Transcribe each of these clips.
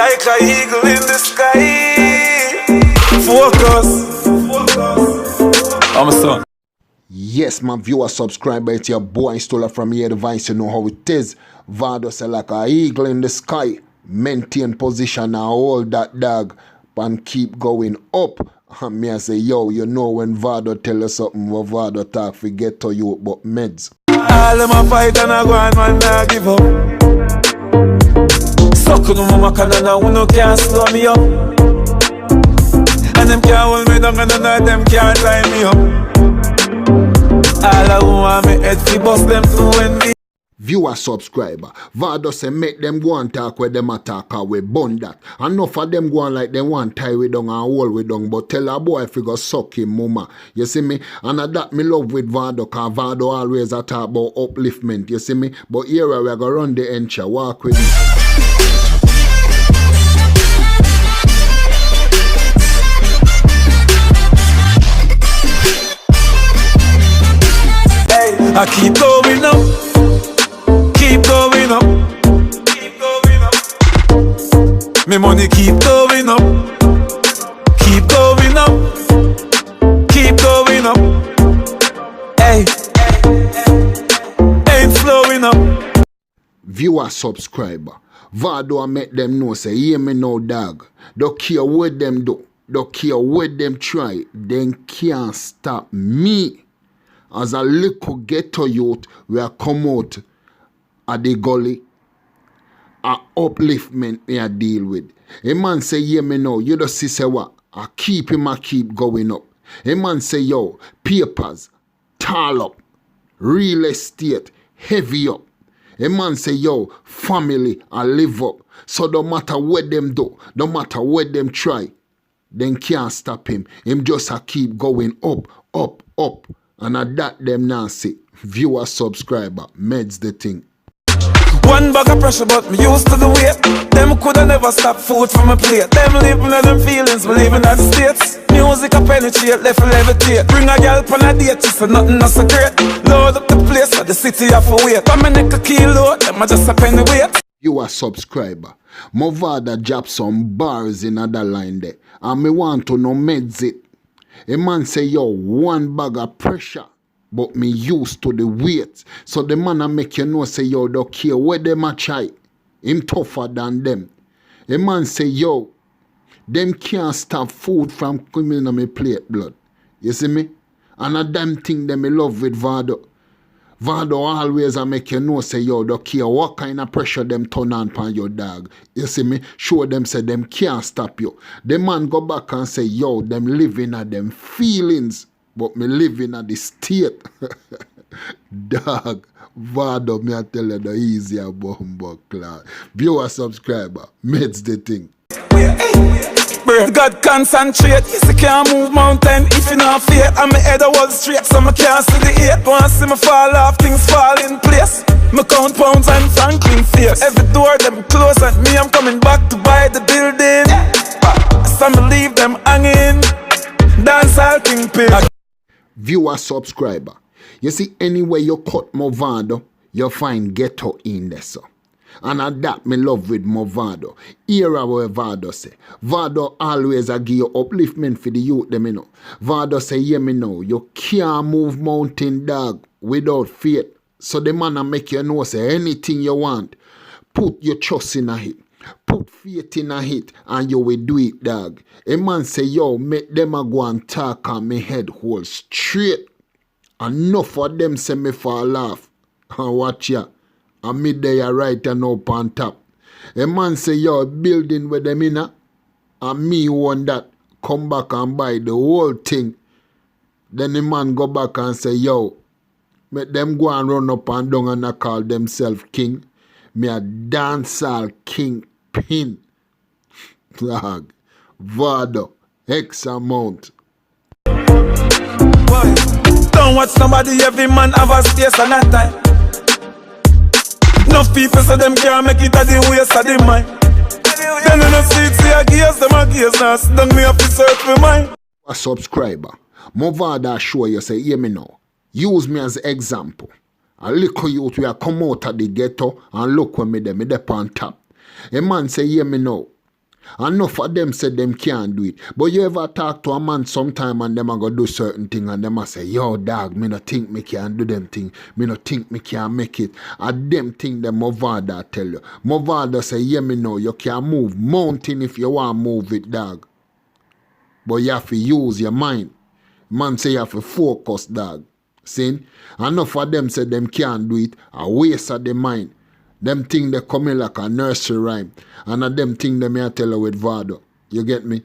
like an eagle in the sky. Focus. I'm a son. Yes, my viewer, subscriber, it's your boy Stoller from here device. You know how it is. Vado say like an eagle in the sky. Maintain position and hold that dog and keep going up. And me I say, yo, you know when Vado tell us something, what Vado talk, forget to you but meds. All of my fight and I go on, man, I give up. Suck on mama canana, who no can't slow me up. And them can't hold me down and none of them can't tie me up. All I want me head fi bust them too when me. Viewer, subscriber, Vado say make them go and talk where them attack or we bun that. Enough of them go on like them want tie we down and hold we down, but tell a boy if he go suck him mama. You see me? And that me love with Vado, cause Vado always a talk about upliftment, you see me? But here we go run the encha, walk with me. I keep going up, keep going up, keep going up. Me money keep going up, keep going up, keep going up. Hey, ain't slowing up. Viewer, subscriber, Vado make them know say hear me now dog. Don't care what them do, don't care what them try, then can't stop me. As a little ghetto youth, we are come out at the gully. A upliftment me I deal with. A man say, yeah, me know, you just say what? I keep him, I keep going up. A man say, yo, papers, tall up, real estate, heavy up. A man say, yo, family, I live up. So no matter what them do, no matter what them try, then can't stop him. Him just a keep going up, up, up. And at that them now say, viewer, subscriber, meds the thing. One bag of pressure, but me used to the weight. Them coulda never stop food from a plate. Them living in them feelings, believing in the states. Music a penetrate, left levitate. Bring a girl on a date, she said nothing not so great. Load up the place, so the city have to wait. Come and neck a kilo, them a just a penny weight. You a subscriber. Movada drop some bars in other line there. And me want to know meds it. A man say, yo, one bag of pressure, but me used to the weight. So the man a make you know, say, yo, don't care where them a try. Him tougher than them. A man say, yo, them can't stop food from coming on my plate, blood. You see me? And a damn thing them me love with Vado. Vado always a make you know, say, yo, don't care what kind of pressure them turn on upon your dog. You see me? Show them, say, them can't stop you. The man go back and say, yo, them living at them feelings, but me living at the state. Dog, Vado, me I tell you the easier bumbo class. Viewer, subscriber, meds the thing. God concentrate, yes I can't move mountain if you not fear. And my head a wall straight, so I can't see the eight. Wanna see me fall off, things fall in place. Me count pounds and Franklin face. Every door them close and me I'm coming back to buy the building. Some leave them hanging, dance all king pay. Viewer, subscriber, you see anywhere you cut Movado, you find ghetto in there, so. And at that me love with Movado. Here where Vado say. Vado always a give you upliftment for the youth them, you know. Vado say, yeah, me know, you can't move mountain dog without faith. So the man a make you know, say, anything you want, put your trust in a hit. Put faith in a hit and you will do it, dog. A man say, yo, make them a go and talk and me head hold straight. Enough of them say me fall off. And watch ya. And me there right and up on top. A man say, yo, building with them in and me want that. Come back and buy the whole thing. Then the man go back and say, yo, make them go and run up and down and call themselves king. Me a dancehall king pin. Dog. Vado. X amount. Boy, don't watch somebody, every man have a space and that time. Enough people so them can't make it at the waste of the mind. Then you know see a gears, them a gears now. So don't me have to search for mine. A subscriber, Movada show you say, hear me now. Use me as example. A little youth we are come out of the ghetto and look when me there on top. A man say, hear me now. Enough of them said them can't do it. But you ever talk to a man sometime and them a go do certain thing and them a say, yo dog, me no think me can do them thing. Me no think me can make it. And them thing them Movada tell you. Movada say, yeah me know, you can move mountain if you want to move it, dog. But you have to use your mind. Man say you have to focus, dog. See? Enough of them said them can't do it. A waste of the mind. Them thing they come in like a nursery rhyme. And a them thing they may tell you with Vado. You get me?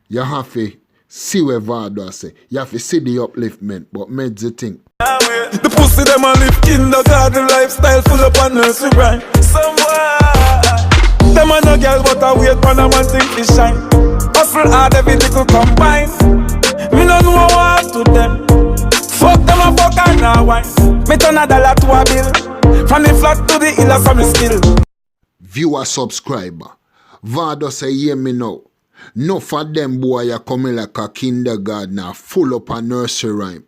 You have to see where Vado say. You have to see the upliftment. But meds the thing. The pussy them a live kindergarten lifestyle full up on nursery rhyme. Somewhere them a no girl but a wait on a man think fi shine. Hustle hard every little combine. Me no know what to them. Fuck them a fuck and a wine. Me turn a dollar to a bill. From the flat to the hill, some skill. Viewer subscriber. Vado say, yeah me know. No for them boy a coming like a kindergartner full up a nursery rhyme.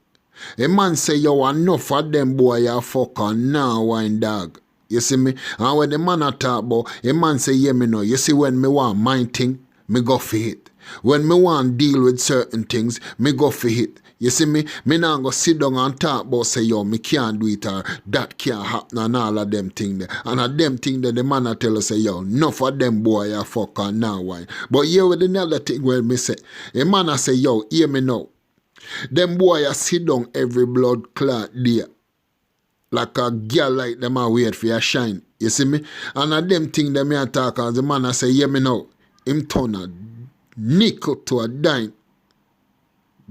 A man say, yo, enough for them boy a fucker now wine dog. You see me? And when the man a talk about, a man say, yeah me know. You see when me want my thing, me go for it. When me want deal with certain things, me go for it. You see me? Me nah go sit down and talk about say, yo, me can't do it or that can't happen and all of them things there. And a them thing that the man a tell us say, yo, enough of them boy a fuck and now why. But here with another thing where me say, a man a say, yo, hear me now. Them boy a sit down every blood clot there. Like a girl like them a wait for your shine. You see me? And a them thing that me a talk and the man a say, hear me now. Him turn a nickel to a dime.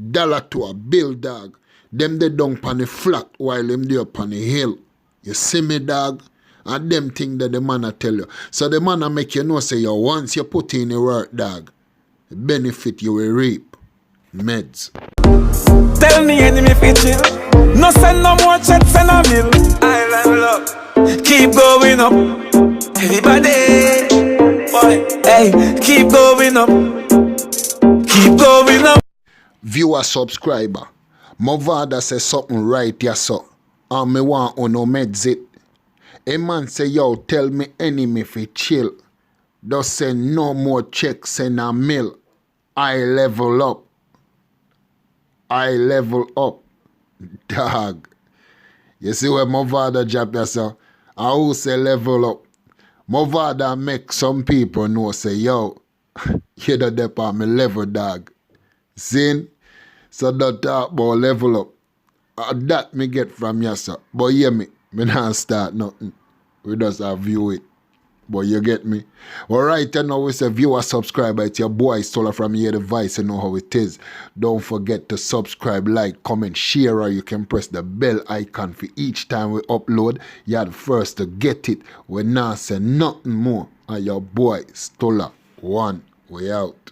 Dollar to a bill, dog. Them they down pan the flat while them they up on the hill. You see me, dog? And them thing that the man a tell you. So the man a make you know say, yo, once you put in the work, dog, the benefit you will reap. Meds. Tell me enemy fi chill. No send no more checks, send a bill. I level up. Keep going up. Everybody. Boy, hey, keep going up. Keep going up. Viewer subscriber. Movada say something right here, so. And me want no meds it. A man say, yo, tell me enemy fi chill. Just say no more checks in a mill. I level up. I level up. Dog. You see where Movada drop yourself? I who say level up. Movada make some people know say, yo, you the dep on me level, dog. See? So don't talk about level up. That me get from you, sir. But hear me not start nothing. We just have view it. But you get me? Alright, and now we say viewer subscriber. It's your boy Stola from Here Device. You know how it is. Don't forget to subscribe, like, comment, share, or you can press the bell icon for each time we upload. You're the first to get it. We not say nothing more. And your boy Stola 1. We out.